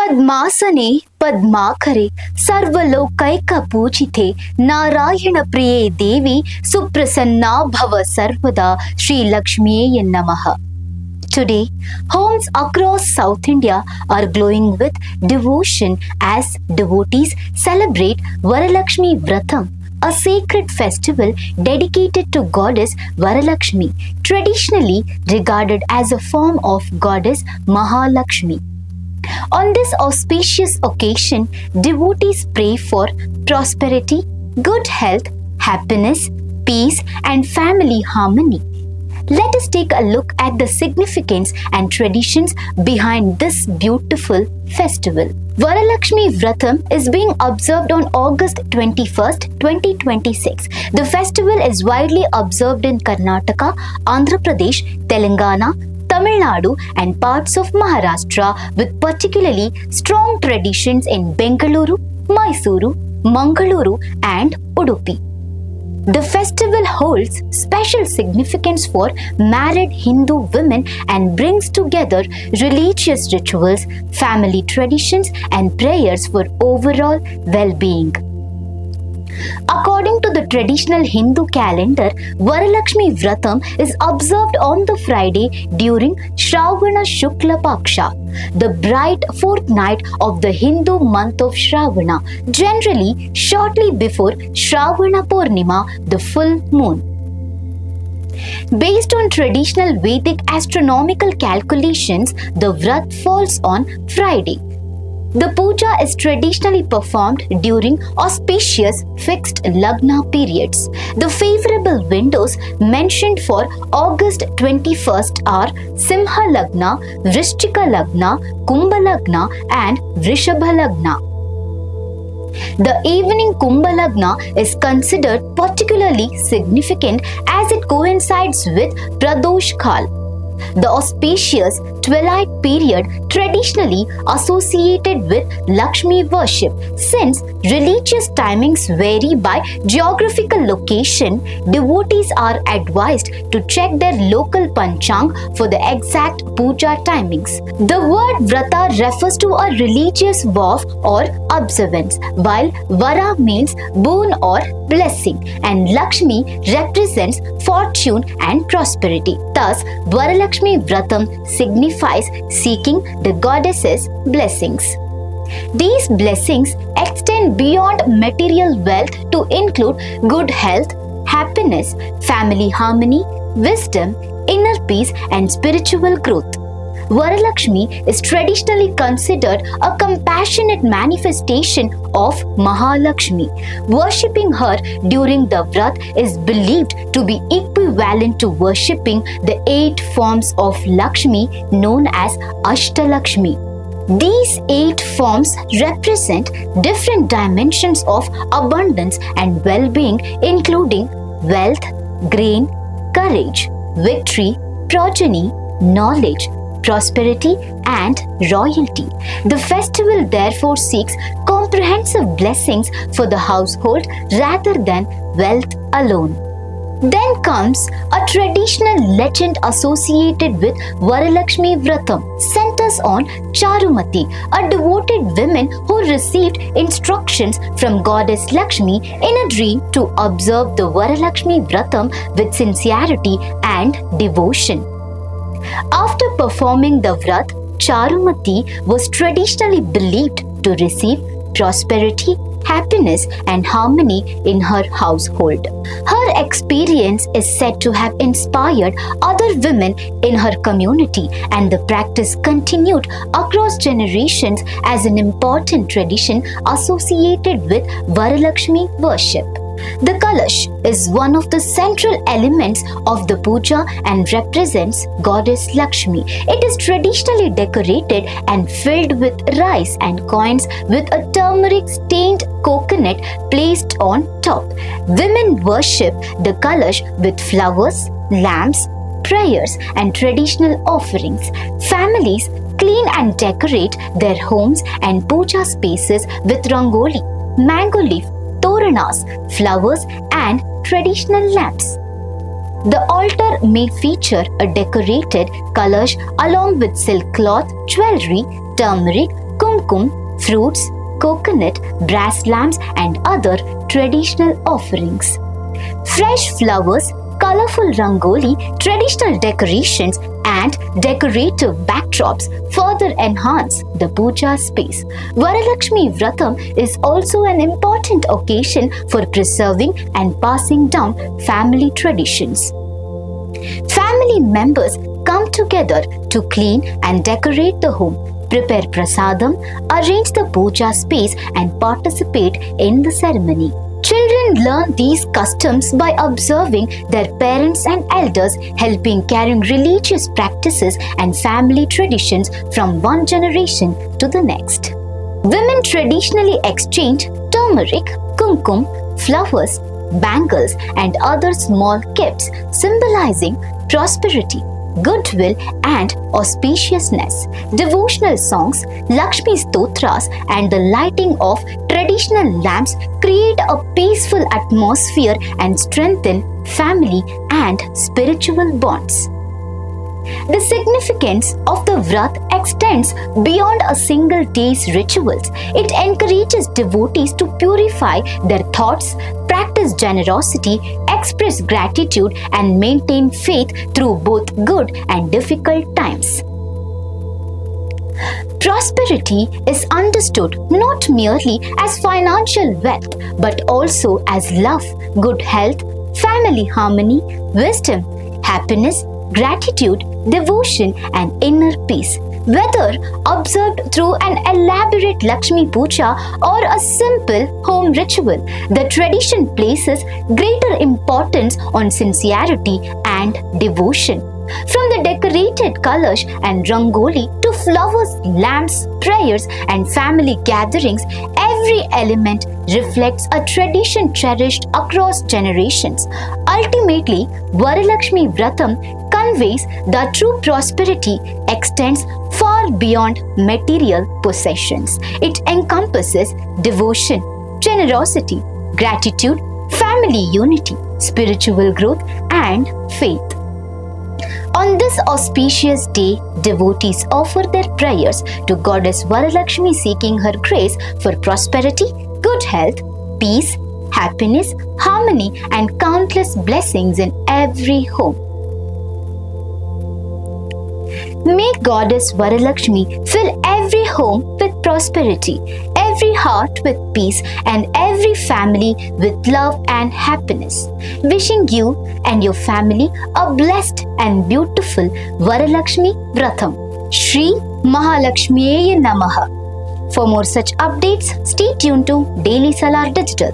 पद्मासने पद्माकरे सर्वलोकैक पूजिते नारायण प्रिये देवी सुप्रसन्ना भव सर्वदा श्री लक्ष्मीये नमः. Today, homes across South India are glowing with devotion as devotees celebrate Varalakshmi Vratham, a sacred festival dedicated to Goddess Varalakshmi, traditionally regarded as a form of Goddess Mahalakshmi. On this auspicious occasion, devotees pray for prosperity, good health, happiness, peace, and family harmony. Let us take a look at the significance and traditions behind this beautiful festival. Varalakshmi Vratham is being observed on August 21st, 2026. The festival is widely observed in Karnataka, Andhra Pradesh, Telangana, Tamil Nadu and parts of Maharashtra, with particularly strong traditions in Bengaluru, Mysuru, Mangaluru and Udupi. The festival holds special significance for married Hindu women and brings together religious rituals, family traditions and prayers for overall well-being. According to the traditional Hindu calendar, Varalakshmi Vratham is observed on the Friday during Shravana Shukla Paksha, the bright fourth night of the Hindu month of Shravana, generally shortly before Shravana Purnima, the full moon. Based on traditional Vedic astronomical calculations, the Vrat falls on Friday. The puja is traditionally performed during auspicious fixed lagna periods. The favorable windows mentioned for August 21st are Simha Lagna, Vrishchika Lagna, Kumbha Lagna and Vrishabha Lagna. The evening Kumbha Lagna is considered particularly significant as it coincides with Pradosh Kal, the auspicious twilight period traditionally associated with Lakshmi worship. Since religious timings vary by geographical location, devotees are advised to check their local panchang for the exact puja timings. The word vrata refers to a religious vow or observance, while vara means boon or blessing, and Lakshmi represents fortune and prosperity. Thus, Varalakshmi Vratham signifies seeking the goddess's blessings. These blessings extend beyond material wealth to include good health, happiness, family harmony, wisdom, inner peace, and spiritual growth. Varalakshmi is traditionally considered a compassionate manifestation of Mahalakshmi. Worshipping her during the Vrat is believed to be equivalent to worshipping the 8 forms of Lakshmi known as Ashtalakshmi. These 8 forms represent different dimensions of abundance and well-being, including wealth, grain, courage, victory, progeny, knowledge, prosperity and royalty. The festival therefore seeks comprehensive blessings for the household rather than wealth alone. Then comes a traditional legend associated with Varalakshmi Vratham, centers on Charumati, a devoted woman who received instructions from Goddess Lakshmi in a dream to observe the Varalakshmi Vratham with sincerity and devotion. After performing the Vrat, Charumati was traditionally believed to receive prosperity, happiness and harmony in her household. Her experience is said to have inspired other women in her community, and the practice continued across generations as an important tradition associated with Varalakshmi worship. The Kalash is one of the central elements of the puja and represents Goddess Lakshmi. It is traditionally decorated and filled with rice and coins with a turmeric stained coconut placed on top. Women worship the Kalash with flowers, lamps, prayers and traditional offerings. Families clean and decorate their homes and puja spaces with rangoli, mango leaf, torans, flowers and traditional lamps. The altar may feature a decorated Kalash along with silk cloth, jewelry, turmeric, kumkum, fruits, coconut, brass lamps, and other traditional offerings. Fresh flowers, colorful rangoli, traditional decorations, and decorative backdrops further enhance the puja space. Varalakshmi Vratham is also an important occasion for preserving and passing down family traditions. Family members come together to clean and decorate the home, prepare prasadam, arrange the puja space, and participate in the ceremony. Children learn these customs by observing their parents and elders, helping carrying religious practices and family traditions from one generation to the next. Women traditionally exchange turmeric, kumkum, flowers, bangles, and other small gifts symbolizing prosperity, goodwill, and auspiciousness. Devotional songs, Lakshmi stotras, and the lighting of traditional lamps create a peaceful atmosphere and strengthen family and spiritual bonds. The significance of the vrat extends beyond a single day's rituals. It encourages devotees to purify their thoughts, practice generosity, express gratitude, and maintain faith through both good and difficult times. Prosperity is understood not merely as financial wealth but also as love, good health, family harmony, wisdom, happiness, gratitude, devotion, and inner peace. Whether observed through an elaborate Lakshmi Puja or a simple home ritual, the tradition places greater importance on sincerity and devotion. From the decorated Kalash and rangoli to flowers, lamps, prayers, and family gatherings, every element reflects a tradition cherished across generations. Ultimately, Varalakshmi Vratham conveys that true prosperity extends far beyond material possessions. It encompasses devotion, generosity, gratitude, family unity, spiritual growth, and faith. On this auspicious day, devotees offer their prayers to Goddess Varalakshmi, seeking her grace for prosperity, good health, peace, happiness, harmony, and countless blessings in every home. May Goddess Varalakshmi fill every home with prosperity, every heart with peace, and every family with love and happiness. Wishing you and your family a blessed and beautiful Varalakshmi Vratham. Shri Mahalakshmiye Namaha. For more such updates, stay tuned to Daily Salar Digital.